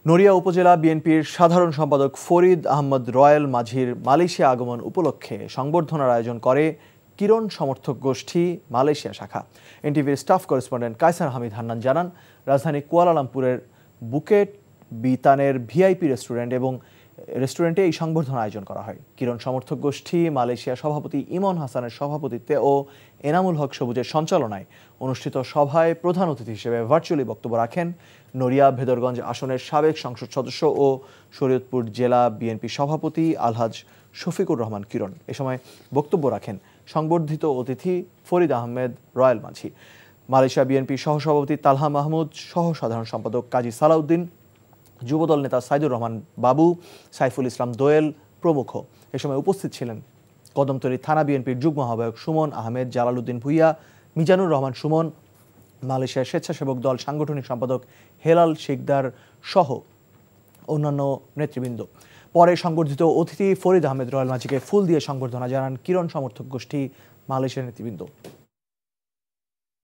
নড়িয়া উপজেলা বিএনপির সাধারণ সম্পাদক ফরিদ আহমদ রয়েল মাঝির মালয়েশিয়া আগমন উপলক্ষে সংবর্ধনার আয়োজন করে কিরণ সমর্থক গোষ্ঠী মালয়েশিয়া শাখা। এনটিভির স্টাফ করেসপন্ডেন্ট কায়সার হামিদ হান্নান জানান, রাজধানী কুয়ালালামপুরের বুকেট বিতানের ভিআইপি রেস্টুরেন্টে এই সংবর্ধনা আয়োজন করা হয়। কিরণ সমর্থক গোষ্ঠী মালয়েশিয়া সভাপতি ইমন হাসানের সভাপতিত্বে ও এনামুল হক সবুজের সঞ্চালনায় অনুষ্ঠিত সভায় প্রধান অতিথি হিসেবে ভার্চুয়ালি বক্তব্য রাখেন নড়িয়া ভেদরগঞ্জ আসনের সাবেক সংসদ সদস্য ও শরীয়তপুর জেলা বিএনপি সভাপতি আলহাজ শফিকুর রহমান কিরণ। এ সময় বক্তব্য রাখেন সংবর্ধিত অতিথি ফরিদ আহমেদ রয়েল মাঝি, মালয়েশিয়া বিএনপি সহসভাপতি তালহা মাহমুদ, সহ সাধারণ সম্পাদক কাজী সালাউদ্দিন, যুবদল নেতা সাইদুর রহমান বাবু, সাইফুল ইসলাম দোয়েল প্রমুখ। এ সময় উপস্থিত ছিলেন কদমতলী থানা বিএনপির যুগ্ম আহ্বায়ক সুমন আহমেদ, জালালউদ্দিন ভুইয়া, মিজানুর রহমান সুমন, মালয়েশিয়ার স্বেচ্ছাসেবক দল সাংগঠনিক সম্পাদক হেলাল শিকদার সহ অন্যান্য নেতৃবৃন্দ। পরে সংবর্ধিত অতিথি ফরিদ আহমেদ রয়েল মাঝিকে ফুল দিয়ে সংবর্ধনা জানান কিরণ সমর্থক গোষ্ঠী মালয়েশিয়ার নেতৃবৃন্দ।